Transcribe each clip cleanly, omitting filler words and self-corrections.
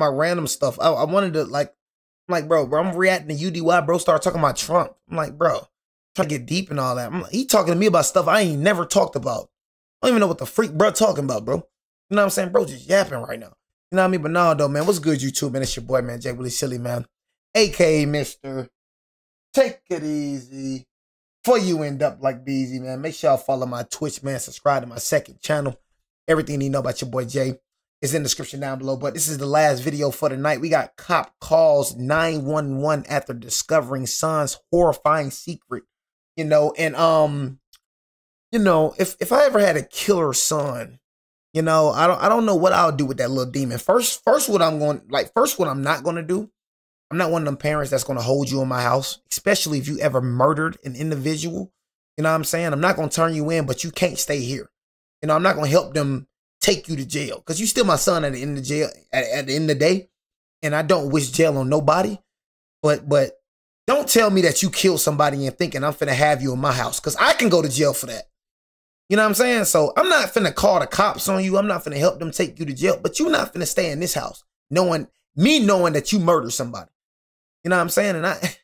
my random stuff. I wanted to like, I'm like, bro, I'm reacting to UDY, bro. Start talking about Trump. I'm like, bro, trying to get deep and all that. I'm like, he talking to me about stuff I ain't never talked about. I don't even know what the freak bro talking about, bro. You know what I'm saying? Bro, just yapping right now. You know what I mean? But no, though, man. What's good, YouTube, man? It's your boy, man, Jay Willie Silly, man. AKA Mr. Take It Easy. Before you end up like Beezy, man, make sure y'all follow my Twitch, man. Subscribe to my second channel. Everything you know about your boy Jay is in the description down below. But this is the last video for the night. We got cop calls 911 after discovering son's horrifying secret. You know, and you know, if I ever had a killer son, you know, I don't know what I'll do with that little demon. First what I'm not gonna do. I'm not one of them parents that's gonna hold you in my house, especially if you ever murdered an individual. You know what I'm saying? I'm not gonna turn you in, but you can't stay here. You know, I'm not gonna help them take you to jail because you still my son at the end of jail at the end of the day. And I don't wish jail on nobody. But don't tell me that you killed somebody and thinking I'm finna have you in my house because I can go to jail for that. You know what I'm saying? So I'm not finna call the cops on you. I'm not finna help them take you to jail. But you're not finna stay in this house knowing that you murdered somebody. You know what I'm saying? And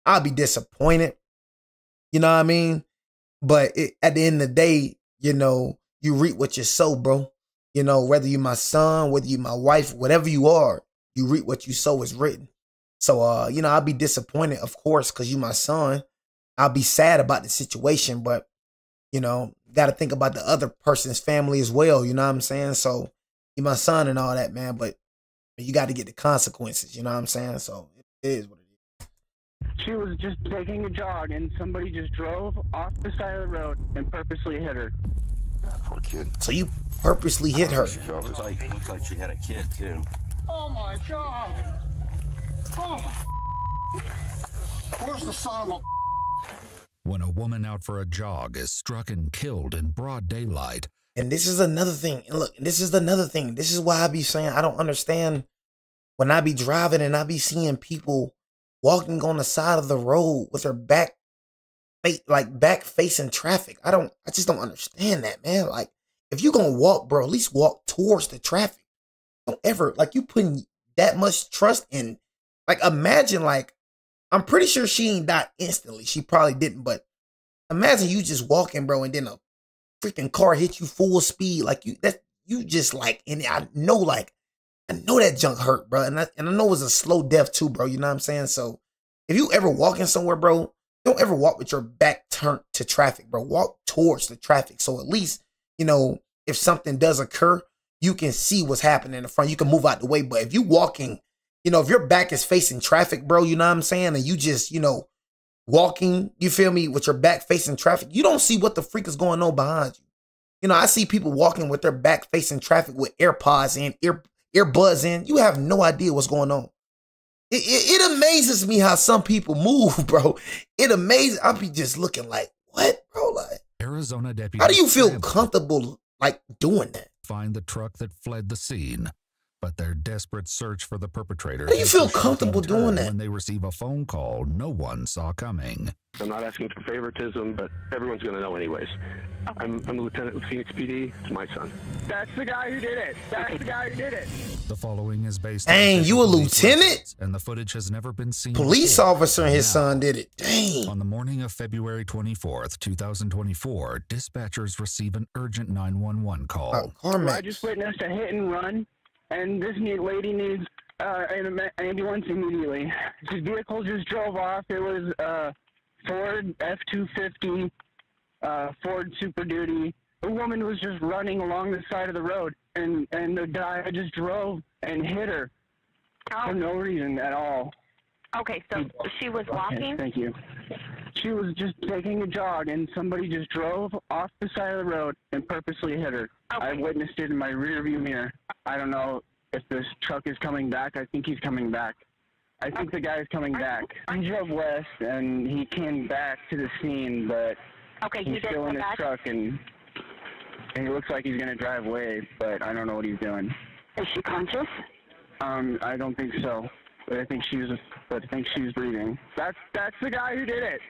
I'll be disappointed. You know what I mean? But at the end of the day, you know, you reap what you sow, bro. You know, whether you my son, whether you my wife, whatever you are, you reap what you sow is written. So, you know, I'll be disappointed, of course, because you my son. I'll be sad about the situation, but, you know, got to think about the other person's family as well. You know what I'm saying? So, you my son and all that, man, but you got to get the consequences. You know what I'm saying? So, it is what it is. She was just taking a jog, and somebody just drove off the side of the road and purposely hit her. Poor kid. So you purposely hit her. It looks like she had a kid, too. Oh, my God. Oh. Where's the son of a... When a woman out for a jog is struck and killed in broad daylight. And this is another thing. And look, this is another thing. This is why I be saying I don't understand when I be driving and I be seeing people walking on the side of the road with their back facing traffic. I just don't understand that, man. Like, if you gonna walk, bro, at least walk towards the traffic. Don't ever, like, you putting that much trust in. Like, imagine, like, I'm pretty sure she ain't died instantly. She probably didn't, but imagine you just walking, bro, and then a freaking car hit you full speed. Like, you just like, and I know that junk hurt, bro. And I know it was a slow death too, bro. You know what I'm saying? So if you ever walking somewhere, bro, don't ever walk with your back turned to traffic, bro. Walk towards the traffic. So at least, you know, if something does occur, you can see what's happening in the front. You can move out the way. But if you walking, you know, if your back is facing traffic, bro, you know what I'm saying? And you just, you know, walking, you feel me, with your back facing traffic, you don't see what the freak is going on behind you. You know, I see people walking with their back facing traffic with AirPods in, earbuds in. You have no idea what's going on. It amazes me how some people move, bro. It amazes. I'll be just looking like, what, bro? Like, Arizona deputies. How do you feel comfortable like doing that? Find the truck that fled the scene, but their desperate search for the perpetrator. How do you feel comfortable doing that? When they receive a phone call no one saw coming. I'm not asking for favoritism, but everyone's going to know anyways. I'm a lieutenant with Phoenix PD. It's my son. That's the guy who did it. That's the guy who did it. The following is based Dang, on you a lieutenant? and the footage has never been seen. Police before. officer and his son did it. Dang. On the morning of February 24th, 2024, dispatchers receive an urgent 911 call. I just witnessed a hit and run, and this lady needs an ambulance immediately. This vehicle just drove off. It was Ford F-250, Ford Super Duty. A woman was just running along the side of the road, and the guy just drove and hit her for no reason at all. Okay, so she was walking? Okay, thank you. She was just taking a jog, and somebody just drove off the side of the road and purposely hit her. Okay. I witnessed it in my rearview mirror. I don't know if this truck is coming back. I think he's coming back. I think the guy is coming back. He drove west, and he came back to the scene, but he's still in his truck, and he looks like he's going to drive away, but I don't know what he's doing. Is she conscious? I don't think so, but I think she's breathing. That's the guy who did it.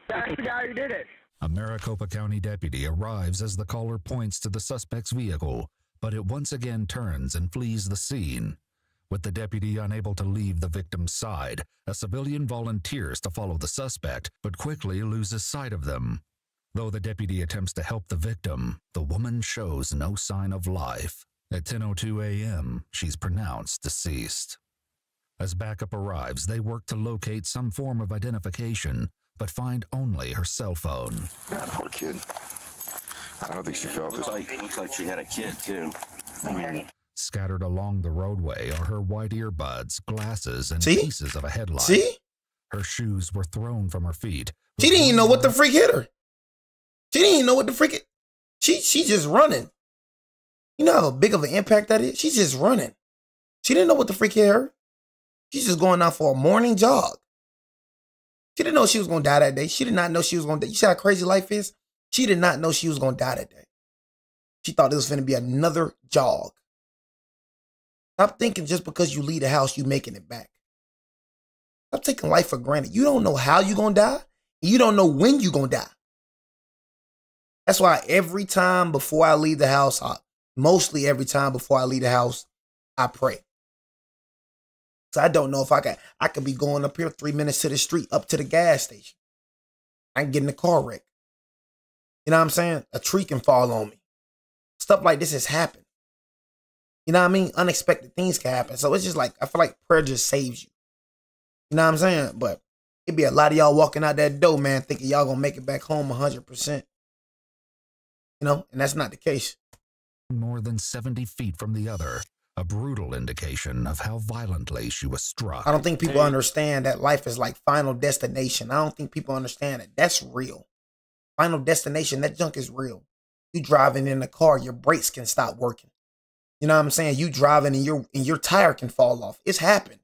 That's the guy who did it. A Maricopa County deputy arrives as the caller points to the suspect's vehicle, but it once again turns and flees the scene. With the deputy unable to leave the victim's side, a civilian volunteers to follow the suspect, but quickly loses sight of them. Though the deputy attempts to help the victim, the woman shows no sign of life. At 10:02 a.m., she's pronounced deceased. As backup arrives, they work to locate some form of identification, but find only her cell phone. Yeah, poor kid. I don't think she felt it. Looks like she had a kid, too. Scattered along the roadway are her white earbuds, glasses, and pieces of a headlight. See? Her shoes were thrown from her feet. She didn't even know what the freak hit her. She didn't even know what the freak. She just running. You know how big of an impact that is? She's just running. She didn't know what the freak hit her. She's just going out for a morning jog. She didn't know she was going to die that day. She did not know she was going to die. You see how crazy life is? She did not know she was going to die that day. She thought it was going to be another jog. Stop thinking just because you leave the house, you making it back. Stop taking life for granted. You don't know how you're going to die. You don't know when you're going to die. That's why every time before I leave the house, mostly every time before I leave the house, I pray. So I don't know if I could be going up here 3 minutes to the street, up to the gas station. I can get in the car wreck. You know what I'm saying? A tree can fall on me. Stuff like this has happened. You know what I mean? Unexpected things can happen. So it's just like, I feel like prayer just saves you. You know what I'm saying? But it'd be a lot of y'all walking out that door, man, thinking y'all gonna make it back home 100%. You know, and that's not the case. More than 70 feet from the other, a brutal indication of how violently she was struck. I don't think people understand that life is like Final Destination. I don't think people understand that. That's real. Final Destination, that junk is real. You driving in the car, your brakes can stop working. You know what I'm saying? You driving and your tire can fall off. It's happened.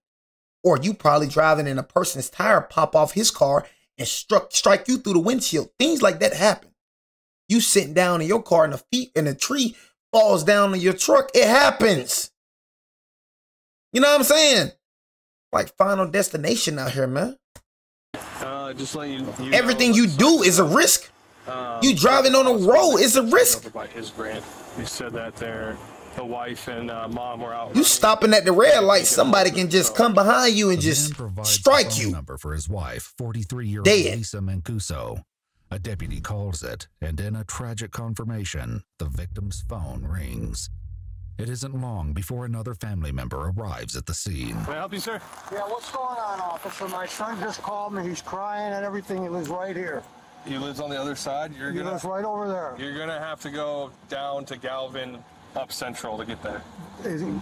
Or you probably driving and a person's tire pop off his car and strike you through the windshield. Things like that happen. You sitting down in your car and a tree falls down on your truck. It happens. You know what I'm saying? Like Final Destination out here, man. Just let you everything you do is a risk. You driving on a road is a risk. By his grant, he said that the wife and mom were out. You stopping at the red light, somebody can just come behind you and just strike you. Number for his wife, 43-year-old Dead. Lisa Mancuso. A deputy calls it, and in a tragic confirmation, the victim's phone rings. It isn't long before another family member arrives at the scene. Can I help you, sir? Yeah, what's going on, officer? My son just called me. He's crying and everything. He lives right here. He lives on the other side. He lives right over there. You're gonna have to go down to Galvin, up Central to get there. Is he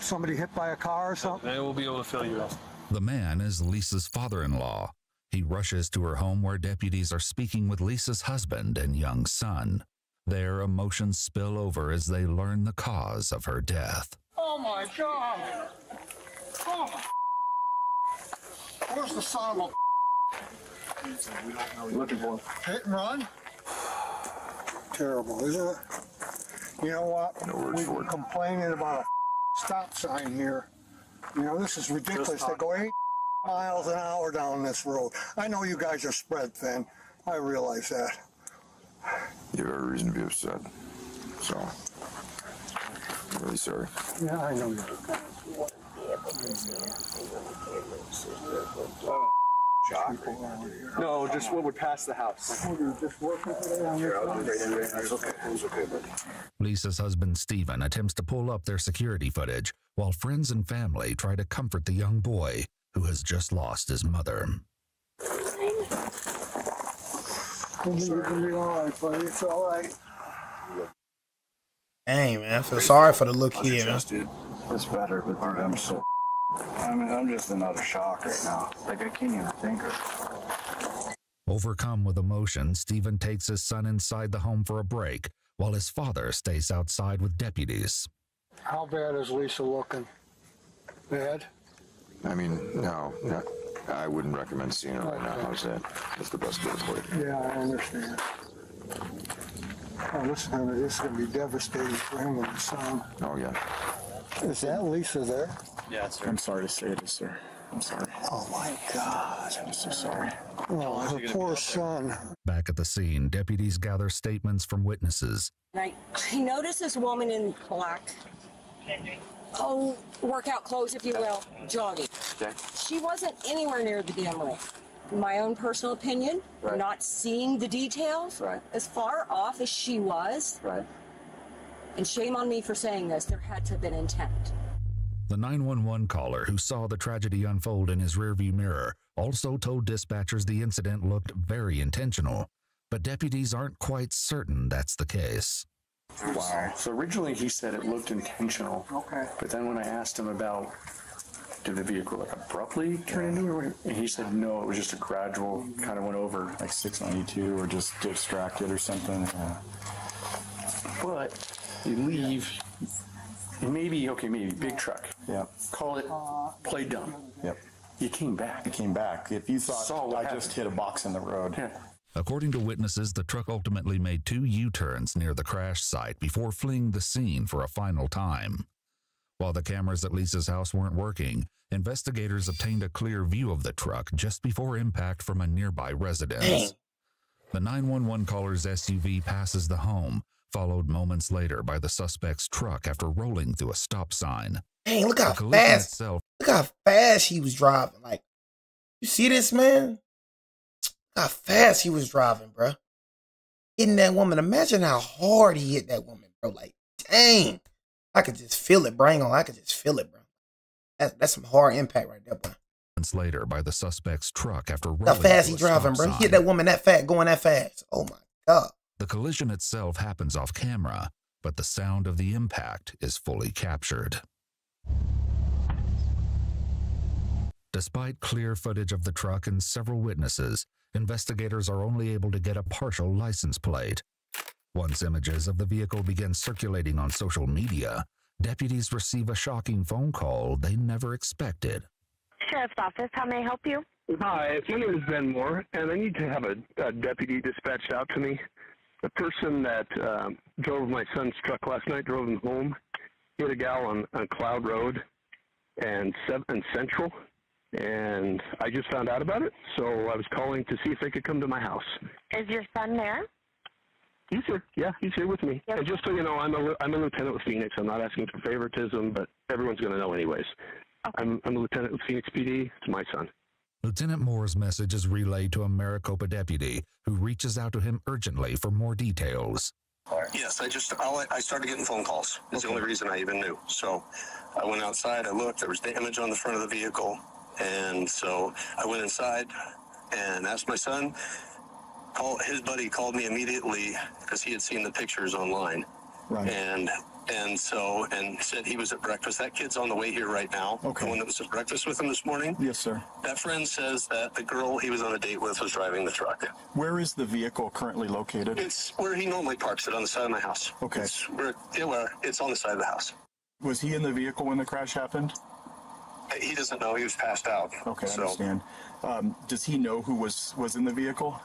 somebody hit by a car or something? They will be able to fill you in. The man is Lisa's father-in-law. He rushes to her home where deputies are speaking with Lisa's husband and young son. Their emotions spill over as they learn the cause of her death. Oh my God! Oh, where's the son of a? Looking for him. Hit and run? Terrible, isn't it? You know what? We've been complaining about a stop sign here. You know, this is ridiculous. They go 8 miles an hour down this road. I know you guys are spread thin. I realize that. You have every reason to be upset. So, I'm really sorry. Yeah, I know you. No, just what would pass the house. Just working today on this. It's okay. It's okay, buddy. Lisa's husband, Stephen, attempts to pull up their security footage while friends and family try to comfort the young boy who has just lost his mother. You're gonna be all right, buddy. It's all right. Dang, man. I feel sorry for the little kid, man. It's better, but I'm just in utter shock right now. Like, I can't even think of it. Overcome with emotion, Stephen takes his son inside the home for a break, while his father stays outside with deputies. How bad is Lisa looking? Bad? I mean, no, I wouldn't recommend seeing her right now. How's that? That's the best way to put it. Yeah, I understand. Oh, listen, this is going to be devastating for him and his son. Oh, yeah. Is that Lisa there? Yeah, sir. I'm sorry to say this, sir. I'm sorry. Oh, my God. I'm so sorry. Oh, her poor son. Back at the scene, deputies gather statements from witnesses. I noticed this woman in black workout clothes, if you will, jogging. Okay. She wasn't anywhere near the damn ring. My own personal opinion, Right. not seeing the details, Right. as far off as she was, Right. and shame on me for saying this, there had to have been intent. The 911 caller who saw the tragedy unfold in his rearview mirror also told dispatchers the incident looked very intentional, but deputies aren't quite certain that's the case. Wow. So originally he said it looked intentional. Okay. But then when I asked him about did the vehicle like abruptly turn into it, and he said no, it was just a gradual kind of went over. Like 692 or just distracted or something. Yeah. But you leave, maybe big truck. Yeah. Call it play dumb. Yep. You came back. It came back. If you thought Saw what I just hit a box in the road. Yeah. According to witnesses, the truck ultimately made 2 U-turns near the crash site before fleeing the scene for a final time. While the cameras at Lisa's house weren't working, investigators obtained a clear view of the truck just before impact from a nearby residence. Dang. The 911 caller's SUV passes the home, followed moments later by the suspect's truck after rolling through a stop sign. Dang, look The how collision fast. itself Look how fast he was driving. Like, you see this, man? Look how fast he was driving, bro. Hitting that woman. Imagine how hard he hit that woman, bro. Like, dang. I could just feel it, bro. I could just feel it, bro. That's some hard impact right there, bro. moments later by the suspect's truck after rolling How fast he through a driving, stop bro. He hit sign. that woman that fast, going that fast. Oh, my God. The collision itself happens off camera, but the sound of the impact is fully captured. Despite clear footage of the truck and several witnesses, investigators are only able to get a partial license plate. Once images of the vehicle begin circulating on social media, deputies receive a shocking phone call they never expected. Sheriff's Office, how may I help you? Hi, my name is Ben Moore, and I need to have a deputy dispatched out to me. The person that drove my son's truck last night, drove him home, hit a gal on Cloud Road and 7th Central, and I just found out about it, so I was calling to see if they could come to my house. Is your son there? He's here. Yeah, he's here with me. Yep. And just so you know, I'm a lieutenant with Phoenix. I'm not asking for favoritism, but everyone's going to know anyways. Okay. I'm a lieutenant with Phoenix PD. It's my son. Lieutenant Moore's message is relayed to a Maricopa deputy who reaches out to him urgently for more details. Yes, I started getting phone calls. That's the only reason I even knew. So I went outside, I looked, there was damage on the front of the vehicle. And so I went inside and asked my son. His buddy called me immediately because he had seen the pictures online. Right. And said he was at breakfast. That kid's on the way here right now. Okay. The one that was at breakfast with him this morning. Yes, sir. That friend says that the girl he was on a date with was driving the truck. Where is the vehicle currently located? It's where he normally parks it, on the side of my house. Okay. It's on the side of the house. Was he in the vehicle when the crash happened? He doesn't know. He was passed out. Okay, I So, understand. Does he know who was in the vehicle?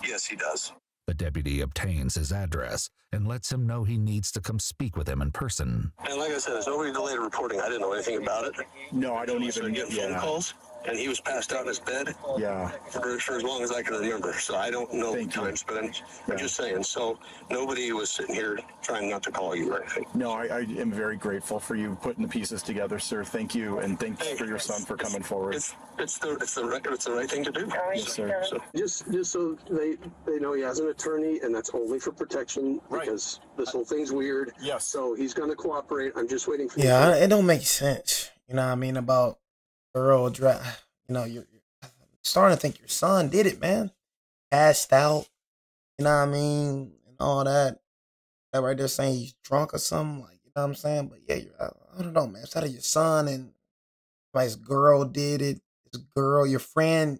yes, he does. The deputy obtains his address and lets him know he needs to come speak with him in person. And like I said, there's nobody delayed reporting. I didn't know anything about it. No, I don't So even. getting phone calls, and he was passed out in his bed Yeah. for as long as I can remember. So I don't know Thank you. times, but I'm Yeah. just saying. So nobody was sitting here trying not to call you or anything. No, I am very grateful for you putting the pieces together, sir. Thank you, and thanks for your son for coming forward. It's the right thing to do. Yes, sir. So, Just so they know he has an attorney, and that's only for protection Right. because this whole thing's weird. Yes. So he's going to cooperate. I'm just waiting for Yeah, it don't make sense. You know what I mean? About girl drive. You know, you're starting to think your son did it, man. Passed out. You know what I mean? And all that. That right there saying he's drunk or something. Like, you know what I'm saying? But yeah, I don't know, man. It's out of your son and his girl did it. His girl, your friend,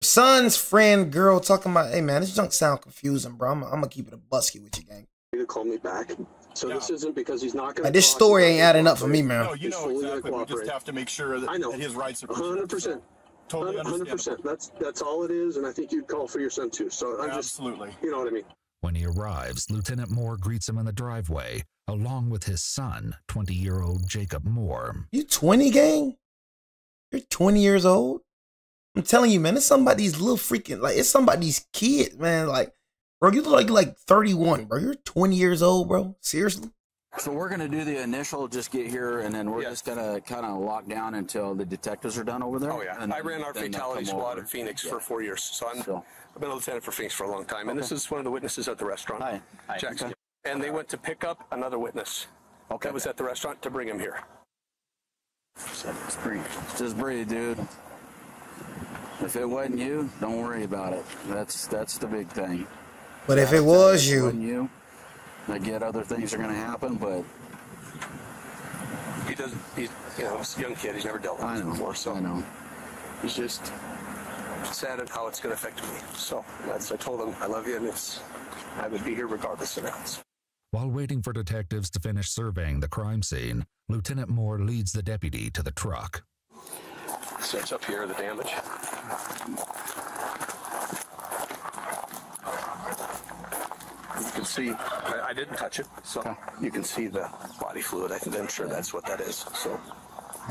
your son's friend, girl talking about, hey, man, this junk sound confusing, bro. I'm going to keep it a busky with you, gang. to call me back. So Yeah. this isn't because he's not going to. Like, this story ain't adding up for me, man. No, you know exactly. We just have to make sure that, I know. that his rights are 100%. Totally 100%. That's all it is, and I think you'd call for your son too. So I'm Absolutely. you know what I mean. When he arrives, Lieutenant Moore greets him in the driveway, along with his son, 20-year-old Jacob Moore. You 20, gang? You're 20 years old? I'm telling you, man, it's somebody's little freaking, like, it's somebody's kid, man. Like, bro, you look like you're like 31, bro. You're 20 years old, bro. Seriously? So we're going to do the initial, just get here, and then we're just going to kind of lock down until the detectives are done over there? Oh, yeah. And I ran our fatality squad at Phoenix for 4 years, so I've been a lieutenant for Phoenix for a long time, and this is one of the witnesses at the restaurant. Hi. Jackson. Okay. And they went to pick up another witness that was at the restaurant to bring him here. Just breathe. Just breathe, dude. If it wasn't you, don't worry about it. That's the big thing. But if it was If it you, wasn't you, I get other things are going to happen, but He's a young kid. He's never dealt with this before, so I know. he's just sad at how it's going to affect me. So I told him I love you, and I would be here regardless of that. While waiting for detectives to finish surveying the crime scene, Lieutenant Moore leads the deputy to the truck. So it's up here, the damage. You can see, I didn't touch it, so you can see the body fluid. I'm sure that's what that is. So,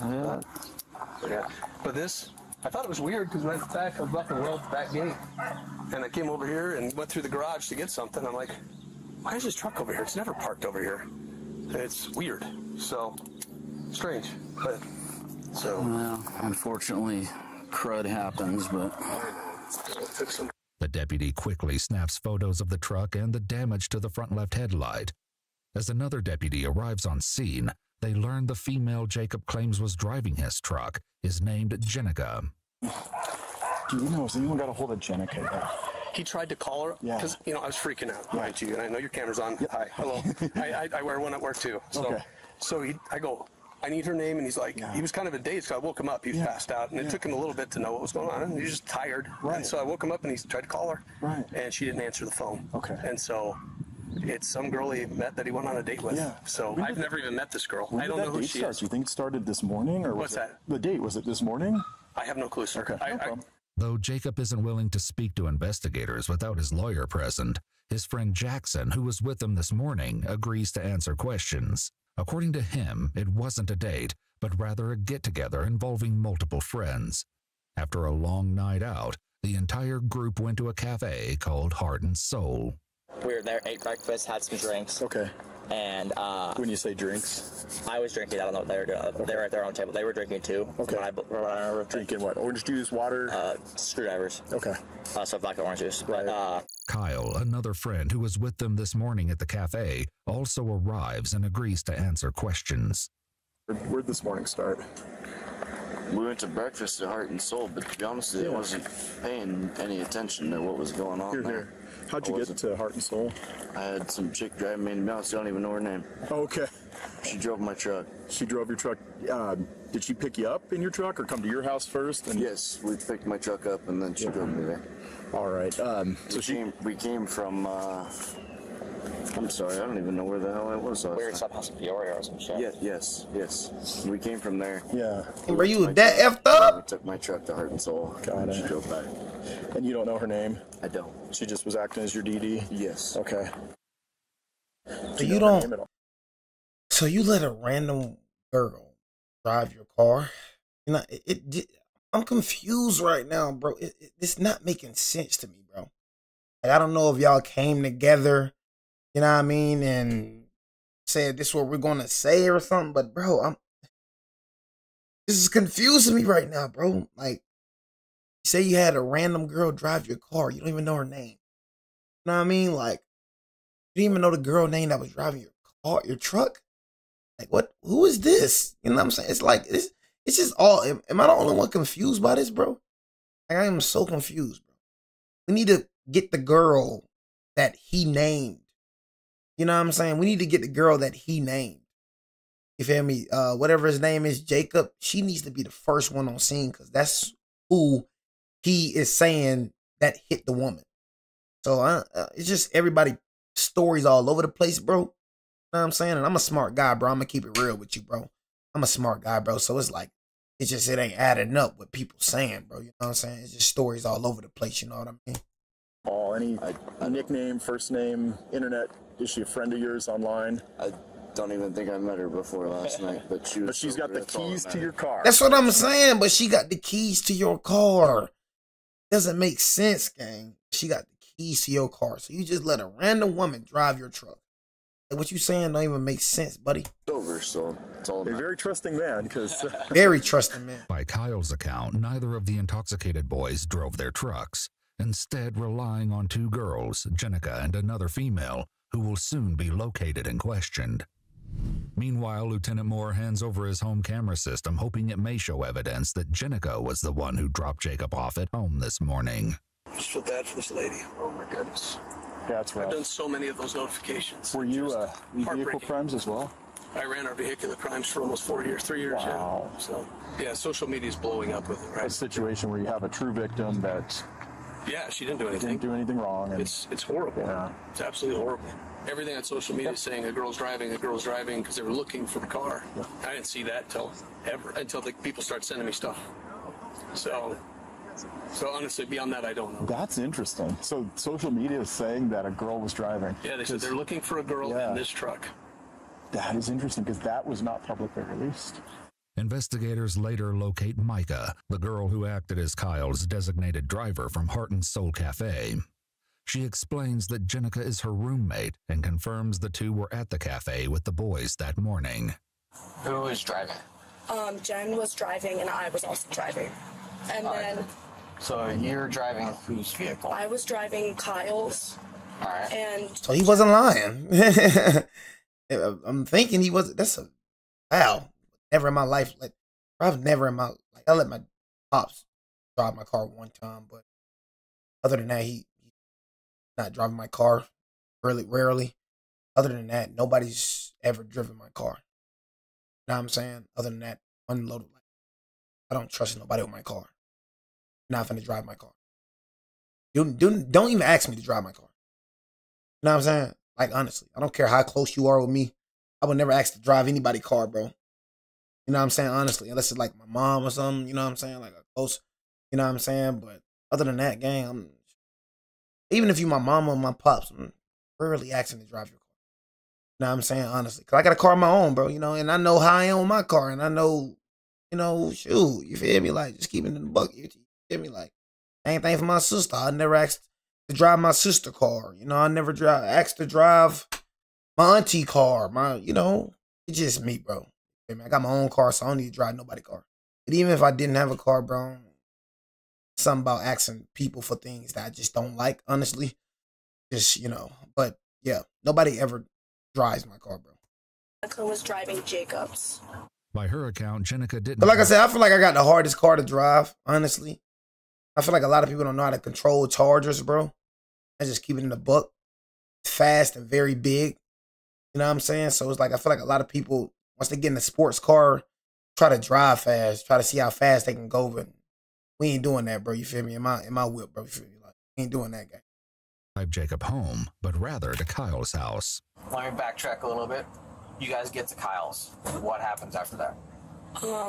yeah. But this, I thought it was weird because right back, I was back in the world's back gate, and I came over here and went through the garage to get something. I'm like, why is this truck over here? It's never parked over here. It's weird. So, strange. But, so. Well, unfortunately, crud happens, but. The deputy quickly snaps photos of the truck and the damage to the front left headlight. As another deputy arrives on scene, they learn the female Jacob claims was driving his truck is named Jenica. Do you know, has anyone got a hold of Jenica? He tried to call her because, I was freaking out, mind you, and I know your camera's on. Hi, hello. I wear one at work too. So, I go, I need her name, and he's like, he was kind of a daze, so I woke him up. He was passed out, and it took him a little bit to know what was going on. And he was just tired. Right. And so I woke him up, and he tried to call her. Right. And she didn't answer the phone. Okay. And so it's some girl he met that he went on a date with. Yeah. So I've never even met this girl. I don't know who she is. Do you think it started this morning? Or What's that? The date, was it this morning? I have no clue, sir. Okay, no problem. Though Jacob isn't willing to speak to investigators without his lawyer present, his friend Jackson, who was with him this morning, agrees to answer questions. According to him, it wasn't a date, but rather a get-together involving multiple friends. After a long night out, the entire group went to a cafe called Heart and Soul. We were there, ate breakfast, had some drinks. Okay. And when you say drinks, I was drinking. I don't know what they were doing. They were at their own table. They were drinking too. Okay. I remember drinking what? Orange juice, water? Screwdrivers. Okay. So vodka, orange juice. But, Kyle, another friend who was with them this morning at the cafe, also arrives and agrees to answer questions. Where'd this morning start? We went to breakfast at Heart and Soul, but to be honest with you, I wasn't paying any attention to what was going on there. How'd you get to Heart and Soul? I had some chick driving me, and to be honest, I don't even know her name. Okay. She drove my truck. She drove your truck. Did she pick you up in your truck or come to your house first? Yes, we picked my truck up, and then she drove me there. All right. We came from, I'm sorry, I don't even know where the hell I was. We were in some house in Peoria or some shit. Yes. We came from there. Yeah. Were you that effed up? We took my truck to Heart and Soul. Got it. She drove back. And you don't know her name? I don't. She just was acting as your DD? Yes. Okay. So you don't. So you let a random girl drive your car? You know, I'm confused right now, bro. It's not making sense to me, bro. Like, I don't know if y'all came together, you know what I mean, and said this is what we're gonna say or something. But bro, this is confusing me right now, bro. Like, you say you had a random girl drive your car, you don't even know her name. You know what I mean? Like, you didn't even know the girl name that was driving your car, your truck. Like, what? Who is this? You know what I'm saying? It's like it's just all. Am I the only one confused by this, bro? Like, I am so confused, bro. We need to get the girl that he named. You know what I'm saying? We need to get the girl that he named. You feel me? Whatever his name is, Jacob. She needs to be the first one on scene because that's who he is saying that hit the woman. So it's just everybody stories all over the place, bro. You know what I'm saying? And I'm a smart guy, bro. I'm gonna keep it real with you, bro. I'm a smart guy, bro. So it's like, it ain't adding up what people saying, bro. You know what I'm saying? It's just stories all over the place. You know what I mean? Any nickname, first name, internet? Is she a friend of yours online? I don't even think I met her before last night, but she's got the keys to your car. That's what I'm saying. But she got the keys to your car. Doesn't make sense, gang. She got the keys to your car, so you just let a random woman drive your truck. Like, what you saying don't even make sense, buddy. Over, so it's all A very trusting man, because Very trusting man. By Kyle's account, neither of the intoxicated boys drove their trucks, instead relying on two girls, Jenica and another female, who will soon be located and questioned. Meanwhile, Lieutenant Moore hands over his home camera system, hoping it may show evidence that Jenica was the one who dropped Jacob off at home this morning. I just feel bad for this lady. Oh my goodness. That's right. I've done so many of those notifications. Were you vehicle crimes as well? I ran our vehicular crimes for almost 4 years, 3 years. Wow. Yeah. So, yeah, social media is blowing up with it, right? A situation where you have a true victim that Yeah, she didn't do anything. didn't do anything wrong. And It's horrible. Yeah. It's absolutely horrible. Everything on social media is saying a girl's driving, because they were looking for the car. Yeah. I didn't see that until the people start sending me stuff. So honestly, beyond that, I don't know. That's interesting. So social media is saying that a girl was driving. Yeah, they said they're looking for a girl in this truck. That is interesting because that was not publicly released. Investigators later locate Micah, the girl who acted as Kyle's designated driver from Heart and Soul Cafe. She explains that Jenica is her roommate and confirms the two were at the cafe with the boys that morning. Who was driving? Jen was driving and I was also driving. And then... So you're driving whose vehicle? I was driving Kyle's. All right. And... So he wasn't lying. I'm thinking he was. Wow. Never in my life. Like, I've never in my... Like, I let my pops drive my car one time, but other than that, he's not driving my car really rarely. Other than that, nobody's ever driven my car. You know what I'm saying? Other than that, unloaded. I don't trust nobody with my car. I'm not finna drive my car. Don't even ask me to drive my car. You know what I'm saying? Like, honestly, I don't care how close you are with me. I would never ask to drive anybody's car, bro. You know what I'm saying? Honestly, unless it's like my mom or something, you know what I'm saying? Like a close, you know what I'm saying? But other than that, gang, even if you my mama or my pops, I'm rarely asking to drive your car. You know what I'm saying? Honestly. Because I got a car of my own, bro, you know, and I know how I am with my car, and I know, you know, shoot, you feel me? Like, just keeping it in the bucket. You feel me? Like, same thing for my sister. I never asked to drive my sister's car. You know, I never asked to drive my auntie car. You know, it's just me, bro. I got my own car, so I don't need to drive nobody's car. But even if I didn't have a car, bro, something about asking people for things that I just don't like, honestly. Just, you know, but yeah, nobody ever drives my car, bro. Jenica was driving Jacob's. By her account, Jenica didn't... But like I said, I feel like I got the hardest car to drive, honestly. I feel like a lot of people don't know how to control Chargers, bro. I just keep it in the buck. Fast and very big. You know what I'm saying? So it's like, I feel like a lot of people, once they get in a sports car, try to drive fast, try to see how fast they can go, but we ain't doing that, bro. You feel me? In my whip, bro. You feel me? Like, we ain't doing that, guy. Drive Jacob home, but rather to Kyle's house. Let me backtrack a little bit. You guys get to Kyle's. What happens after that?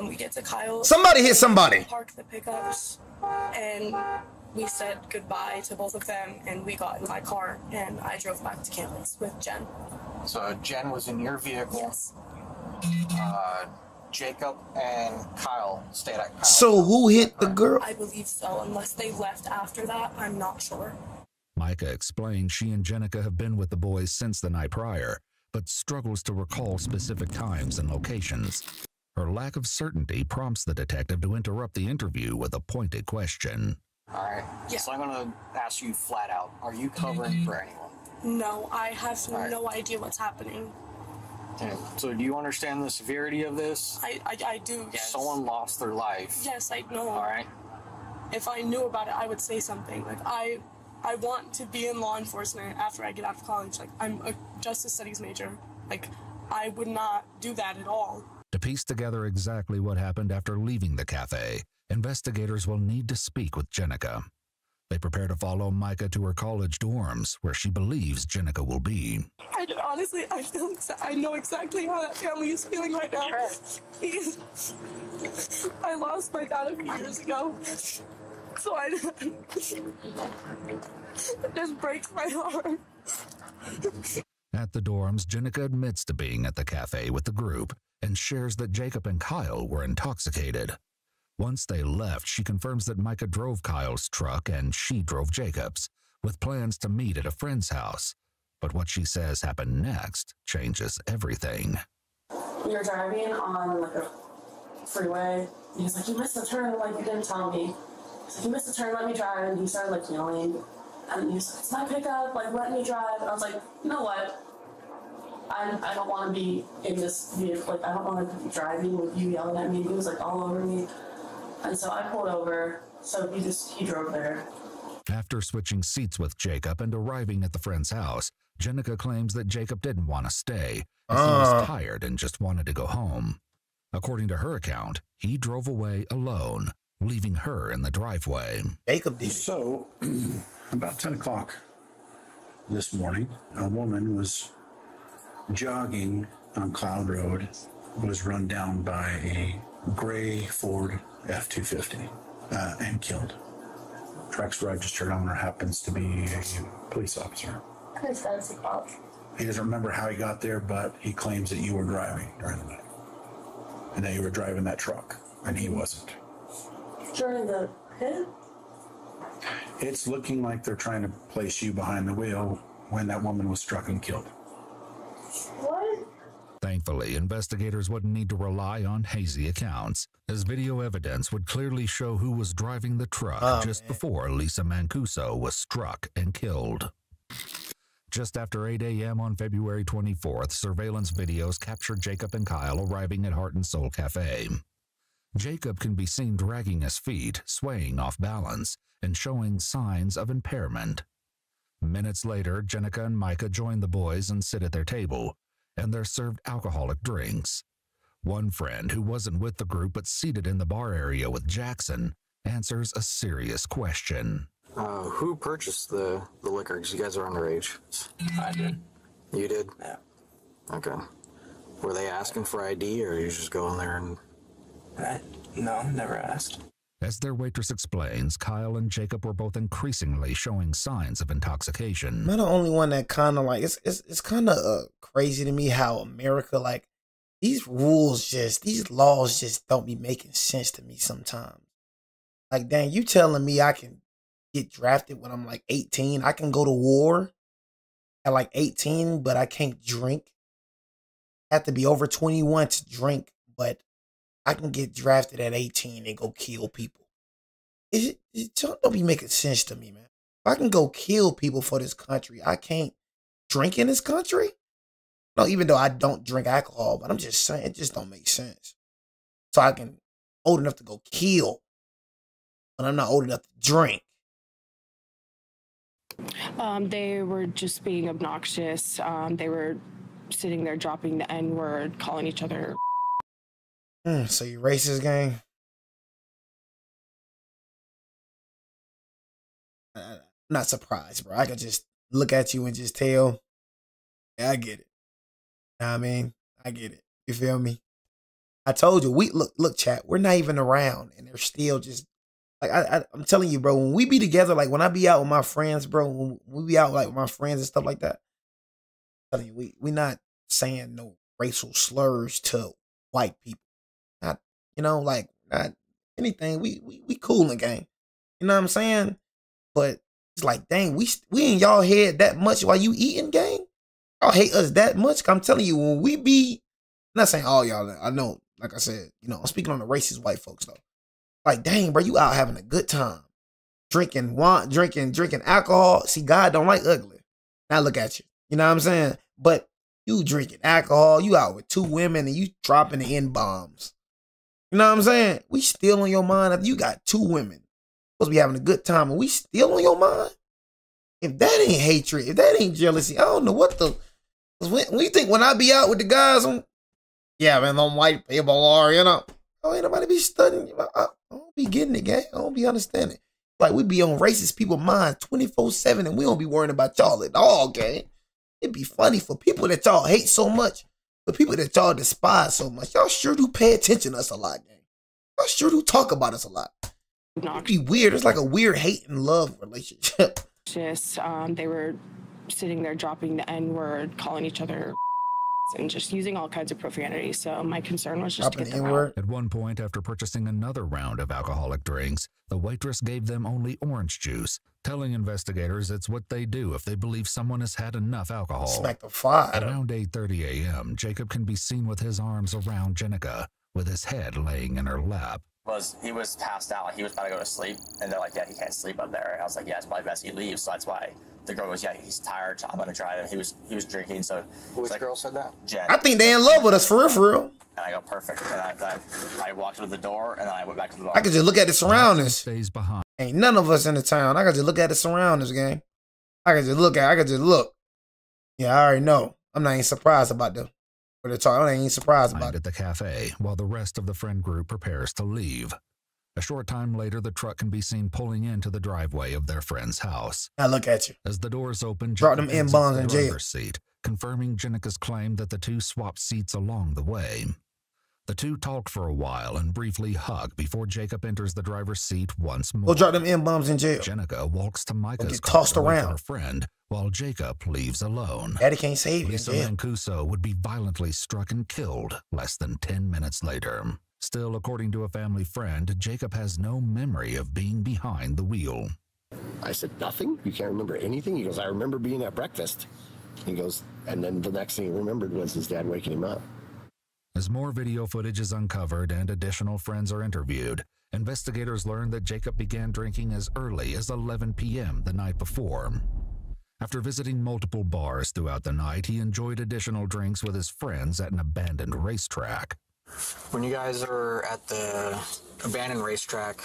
We get to Kyle's. Somebody hit somebody. Parked the pickups, and we said goodbye to both of them, and we got in my car, and I drove back to campus with Jen. So Jen was in your vehicle. Yes. Jacob and Kyle stayed at Kyle's. So who hit the girl? I believe so, unless they left after that. I'm not sure. Micah explains she and Jenica have been with the boys since the night prior, but struggles to recall specific times and locations. Her lack of certainty prompts the detective to interrupt the interview with a pointed question. All right. Yeah. So I'm going to ask you flat out. Are you covering for anyone? No, I have no idea what's happening. Okay. So do you understand the severity of this? I do, yes. Someone lost their life. Yes, I know. All right. If I knew about it, I would say something. Like, I want to be in law enforcement after I get out of college. Like, I'm a justice studies major. Like, I would not do that at all. To piece together exactly what happened after leaving the cafe, investigators will need to speak with Jenica. They prepare to follow Micah to her college dorms, where she believes Jenica will be. Honestly, I know exactly how that family is feeling right now. Because I lost my dad a few years ago. So it just breaks my heart. At the dorms, Jenica admits to being at the cafe with the group and shares that Jacob and Kyle were intoxicated. Once they left, she confirms that Micah drove Kyle's truck and she drove Jacob's, with plans to meet at a friend's house. But what she says happened next changes everything. We were driving on like a freeway. And he's like, you missed a turn, like you didn't tell me. He's like, you missed a turn, let me drive. And he started like yelling. And he was like, it's my pickup, like let me drive. And I was like, you know what? I don't want to be in this vehicle. Like I don't want to be driving with you yelling at me. He was like all over me. And so I pulled over. So he drove there. After switching seats with Jacob and arriving at the friend's house, Jenica claims that Jacob didn't want to stay, as he was tired and just wanted to go home. According to her account, he drove away alone, leaving her in the driveway. Jacob did. So, about 10 o'clock this morning, a woman was jogging on Cloud Road, was run down by a gray Ford F-250 and killed. Truck's registered owner happens to be a police officer. He doesn't remember how he got there, but he claims that you were driving during the night. And that you were driving that truck, and he wasn't. During the hit? It's looking like they're trying to place you behind the wheel when that woman was struck and killed. What? Thankfully, investigators wouldn't need to rely on hazy accounts, as video evidence would clearly show who was driving the truck before Lisa Mancuso was struck and killed. Just after 8 a.m. on February 24th, surveillance videos captured Jacob and Kyle arriving at Heart and Soul Cafe. Jacob can be seen dragging his feet, swaying off balance, and showing signs of impairment. Minutes later, Jenica and Micah join the boys and sit at their table, and they're served alcoholic drinks. One friend, who wasn't with the group but seated in the bar area with Jackson, answers a serious question. Who purchased the liquor? Because you guys are underage. I did. You did? Yeah. Okay. Were they asking for ID, or you just go in there and... No, never asked. As their waitress explains, Kyle and Jacob were both increasingly showing signs of intoxication. I'm not the only one that kind of like, it's kind of crazy to me how America, like, these laws just don't be making sense to me sometimes. Like, dang, you telling me I can get drafted when I'm like 18? I can go to war at like 18, but I can't drink. I have to be over 21 to drink, but I can get drafted at 18 and go kill people. It don't be making sense to me, man. If I can go kill people for this country, I can't drink in this country? No, even though I don't drink alcohol, but I'm just saying, it just don't make sense. So I can old enough to go kill, but I'm not old enough to drink. They were just being obnoxious. They were sitting there dropping the N-word, calling each other. So you racist, gang? I'm not surprised, bro. I could just look at you and just tell. Yeah, I get it. You know what I mean? I get it. You feel me? I told you, look, chat, we're not even around, and they're still just, like, I'm telling you, bro, when we be together, like, when I be out with my friends, bro, when we be out, like, with my friends and stuff like that, I'm telling you, we not saying no racial slurs to white people. Not, you know, like, not anything. We cool in the game. You know what I'm saying? But it's like, dang, we in y'all head that much while you eating, gang? Y'all hate us that much? I'm telling you, when we be, I'm not saying all y'all, I know, like I said, you know, I'm speaking on the racist white folks, though. Like, dang, bro, you out having a good time. Drinking wine, drinking alcohol. See, God don't like ugly. Now look at you. You know what I'm saying? But you drinking alcohol, you out with two women, and you dropping the N-bombs. You know what I'm saying? We still on your mind after you got two women. Supposed to be having a good time, and we still on your mind? If that ain't hatred, if that ain't jealousy, I don't know what the... When you think when I be out with the guys, yeah, man, them white people are, you know. Oh, ain't nobody be studying. I don't be getting it, gang. I don't be understanding. Like, we be on racist people's minds 24/7, and we don't be worrying about y'all at all, gang. It'd be funny for people that y'all hate so much, for people that y'all despise so much. Y'all sure do pay attention to us a lot, gang. Y'all sure do talk about us a lot. It'd be weird. It's like a weird hate and love relationship. Just, they were sitting there dropping the N-word, calling each other. and just using all kinds of profanity. So my concern was just to get them out. At one point, after purchasing another round of alcoholic drinks, the waitress gave them only orange juice, telling investigators it's what they do if they believe someone has had enough alcohol. Smack the fire. Around 8:30 a.m., Jacob can be seen with his arms around Jenica, with his head laying in her lap. He was passed out, like he was about to go to sleep, and they're like, yeah, he can't sleep up there. And I was like, yeah, it's probably best he leaves. So that's why the girl goes, yeah, he's tired, so I'm gonna drive him. He was drinking, so which girl said that? Jen. I think they in love with us, for real. And I go, perfect. And I walked to the door, and then I went back to the bar. I could just look at the surroundings. Stays behind. Ain't none of us in the town. I could just look at the surroundings, gang. I could just look. Yeah, I already know. I'm not even surprised about them. What they're talking, I ain't surprised about it. At the cafe, while the rest of the friend group prepares to leave. A short time later, the truck can be seen pulling into the driveway of their friend's house. Now look at you. As the doors open, drop them Jacob M-bombs exits in the jail. driver's seat, confirming Jenica's claim that the two swapped seats along the way. The two talk for a while and briefly hug before Jacob enters the driver's seat once more. Go drop them M-bombs in jail. Jenica walks to Micah's get car tossed to wait for around. her friend, while Jacob leaves alone. Daddy can't save you. Lisa Mancuso would be violently struck and killed less than 10 minutes later. Still, according to a family friend, Jacob has no memory of being behind the wheel. I said, nothing? You can't remember anything? He goes, I remember being at breakfast. He goes, and then the next thing he remembered was his dad waking him up. As more video footage is uncovered and additional friends are interviewed, investigators learn that Jacob began drinking as early as 11 p.m. the night before. After visiting multiple bars throughout the night, he enjoyed additional drinks with his friends at an abandoned racetrack. When you guys are at the abandoned racetrack,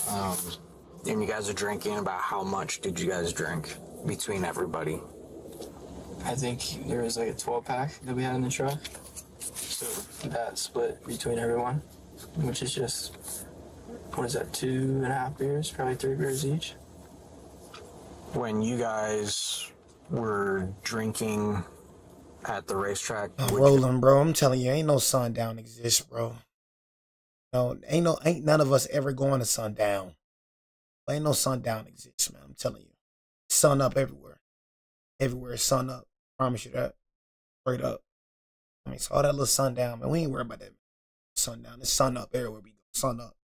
and you guys are drinking, about how much did you guys drink between everybody? I think there was like a 12-pack that we had in the truck. So that split between everyone, which is just, what is that, 2.5 beers, probably 3 beers each. When you guys were drinking at the racetrack, I'm rolling, bro. I'm telling you, ain't no sundown exists, bro. No, ain't none of us ever going to sundown. Ain't no sundown exists, man. I'm telling you, sun up everywhere. Everywhere is sun up. Promise you that, straight up. I mean, so all that little sundown, man. We ain't worried about that. Sundown, it's sun up everywhere we go. Sun up,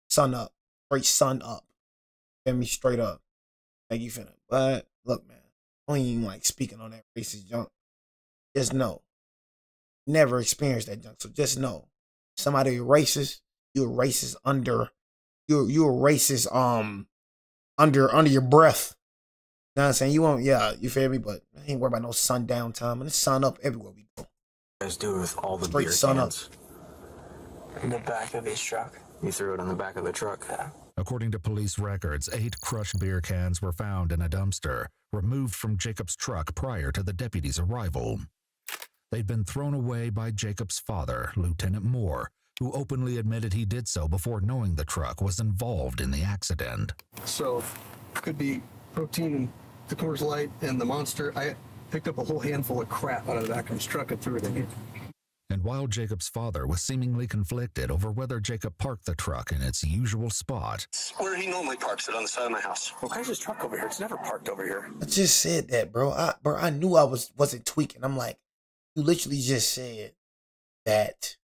sun up, straight sun up. Feel me, straight up. Like you finna. But look, man. I ain't even like speaking on that racist junk. Just know. Never experienced that junk. So just know. Somebody racist, you're racist under you're racist under your breath. You know what I'm saying? You won't, yeah, you feel me? But I ain't worried about no sundown time. And it's sun up everywhere we go. guys do with all the Straight beer sun cans? In the back of his truck. You threw it in the back of the truck? Yeah. According to police records, 8 crushed beer cans were found in a dumpster, removed from Jacob's truck prior to the deputies' arrival. They'd been thrown away by Jacob's father, Lieutenant Moore, who openly admitted he did so before knowing the truck was involved in the accident. So, could be protein, the Coors Light, and the Monster. I picked up a whole handful of crap out of the back of his truck and threw it in here. And while Jacob's father was seemingly conflicted over whether Jacob parked the truck in its usual spot, Where he normally parks it, on the side of my house. Why is his truck over here? It's never parked over here. I just said that, bro. I knew I wasn't tweaking. I'm like, you literally just said that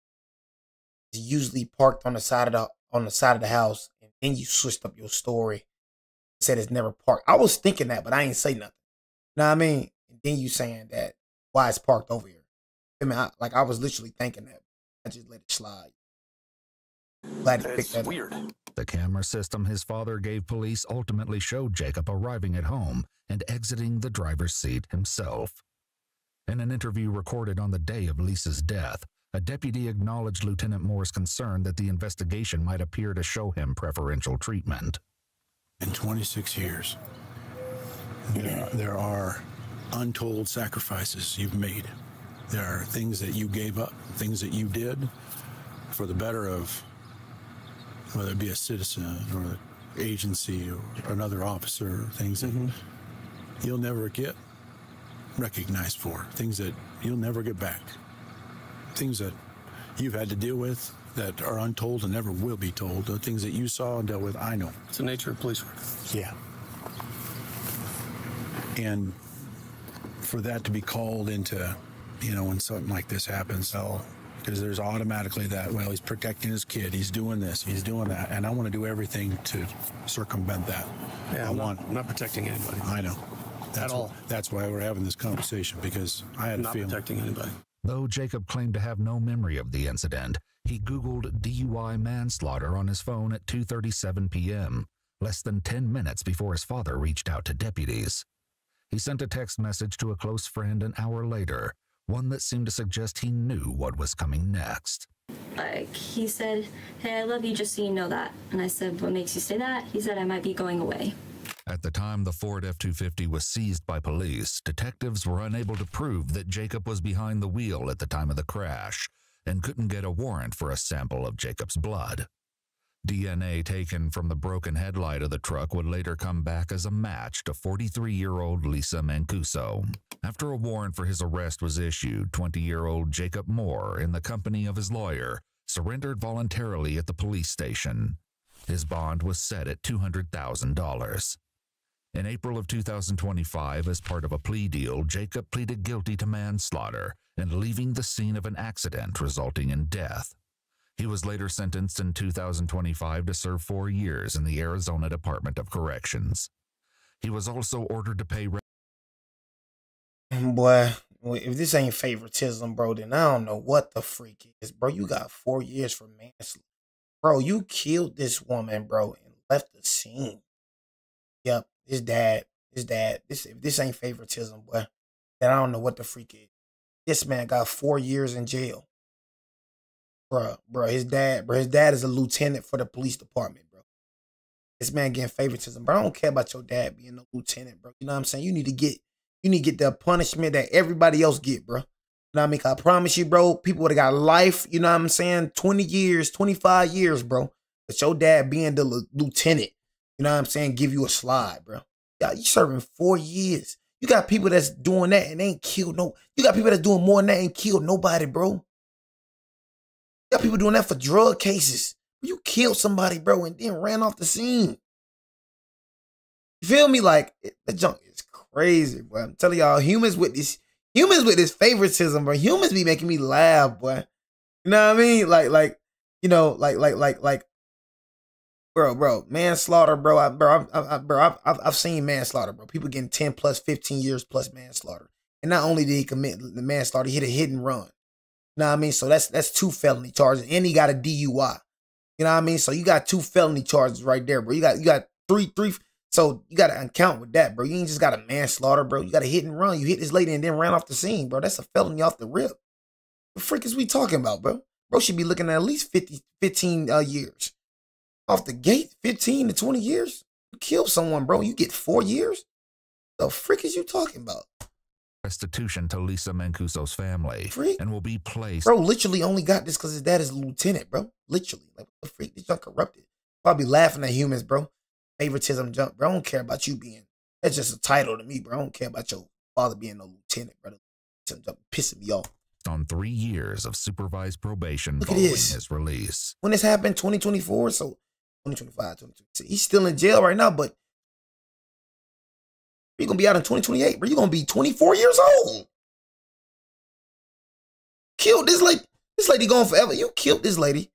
it's usually parked on the side of the house, and then you switched up your story. Said it's never parked. I was thinking that, but I ain't say nothing. You know what I mean? And then you saying that why it's parked over here. I mean, I was literally thinking that. I just let it slide. Glad to pick that weird. up. the camera system his father gave police ultimately showed Jacob arriving at home and exiting the driver's seat himself. In an interview recorded on the day of Lisa's death, a deputy acknowledged Lieutenant Moore's concern that the investigation might appear to show him preferential treatment. In 26 years, there are untold sacrifices you've made. There are things that you gave up, things that you did for the better of, whether it be a citizen or an agency or another officer, things that you'll never get recognized for, things that you'll never get back, things that you've had to deal with that are untold and never will be told, the things that you saw and dealt with, I know. It's the nature of police work. Yeah. And for that to be called into, you know, when something like this happens, because there's automatically that, well, he's protecting his kid, he's doing this, he's doing that, and I want to do everything to circumvent that. Yeah, I'm not protecting anybody. I know. At all. That's why we're having this conversation, because I had a feeling. Not protecting anybody. Though Jacob claimed to have no memory of the incident, he Googled DUI manslaughter on his phone at 2:37 p.m., less than 10 minutes before his father reached out to deputies. He sent a text message to a close friend an hour later, one that seemed to suggest he knew what was coming next. Like, he said, "Hey, I love you, just so you know that." And I said, "What makes you say that?" He said, "I might be going away." At the time the Ford F-250 was seized by police, detectives were unable to prove that Jacob was behind the wheel at the time of the crash and couldn't get a warrant for a sample of Jacob's blood. DNA taken from the broken headlight of the truck would later come back as a match to 43-year-old Lisa Mancuso. After a warrant for his arrest was issued, 20-year-old Jacob Moore, in the company of his lawyer, surrendered voluntarily at the police station. His bond was set at $200,000. In April of 2025, as part of a plea deal, Jacob pleaded guilty to manslaughter and leaving the scene of an accident resulting in death. He was later sentenced in 2025 to serve 4 years in the Arizona Department of Corrections. He was also ordered to pay... Boy, if this ain't favoritism, bro, then I don't know what the freak is. Bro, you got 4 years for manslaughter. Bro, you killed this woman, bro, and left the scene. Yep, his dad. If this ain't favoritism, boy, then I don't know what the freak is. This man got 4 years in jail. Bro, his dad is a lieutenant for the police department, bro. This man getting favoritism, bro. I don't care about your dad being a lieutenant, bro. You know what I'm saying? You need to get the punishment that everybody else get, bro. You know what I mean? I promise you, bro, people would have got life, you know what I'm saying? 20 years, 25 years, bro. But your dad being the lieutenant, you know what I'm saying, give you a slide, bro. Yeah, you serving 4 years. You got people that's doing that and ain't killed no. You got people that's doing more than that and ain't killed nobody, bro. You got people doing that for drug cases. You killed somebody, bro, and then ran off the scene. You feel me? Like, that junk is crazy, bro. I'm telling y'all, humans with this favoritism, bro. Humans be making me laugh, boy. You know what I mean? Like, you know, like, bro, manslaughter, bro. I've seen manslaughter, bro. People getting 10 plus, 15 years plus manslaughter. And not only did he commit the manslaughter, he hit a hit and run. You know what I mean? So that's 2 felony charges, and he got a DUI. You know what I mean? So you got 2 felony charges right there, bro. You got three. So you got to account with that, bro. You ain't just got a manslaughter, bro. You got a hit and run. You hit this lady and then ran off the scene, bro. That's a felony off the rip. What the frick is we talking about, bro? Bro should be looking at least 15 years. Off the gate, 15 to 20 years? You kill someone, bro. You get 4 years? The frick is you talking about? Restitution to Lisa Mancuso's family. Freak. And will be placed... Bro, literally only got this because his dad is a lieutenant, bro. Literally. Like, what the freak? This junk corrupted. Probably laughing at humans, bro. Favoritism junk, bro. I don't care about you being... That's just a title to me, bro. I don't care about your father being a lieutenant, brother. Some junk pissing me off. On 3 years of supervised probation following his release. When this happened, 2024, so 2025, 2026. He's still in jail right now, but you're going to be out in 2028, bro. You're going to be 24 years old. Killed this lady. This lady gone forever. You killed this lady.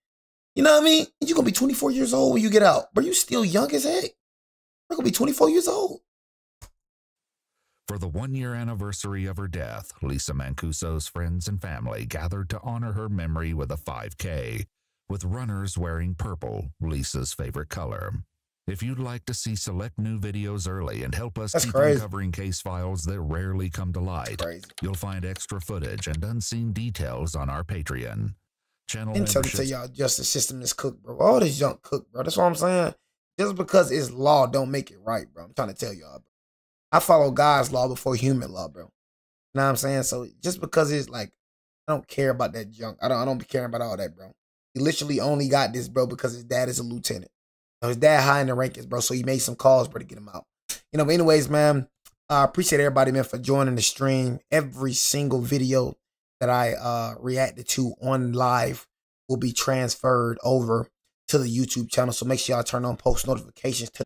You know what I mean? You're going to be 24 years old when you get out. Bro, you still young as heck. You're going to be 24 years old. For the 1-year anniversary of her death, Lisa Mancuso's friends and family gathered to honor her memory with a 5K, with runners wearing purple, Lisa's favorite color. If you'd like to see select new videos early and help us keep uncovering case files that rarely come to light, you'll find extra footage and unseen details on our Patreon. Channel memberships. Tell y'all, justice system is cooked, bro. All this junk cooked, bro. That's what I'm saying. Just because it's law don't make it right, bro. I'm trying to tell y'all, bro. I follow God's law before human law, bro. You know what I'm saying? So just because it's like, I don't care about that junk. I don't be caring about all that, bro. He literally only got this, bro, because his dad is a lieutenant. His dad high in the rankings, bro, so he made some calls, bro, to get him out. You know, but anyways, man, I appreciate everybody, man, for joining the stream. Every single video that I reacted to on live will be transferred over to the YouTube channel, so make sure y'all turn on post notifications to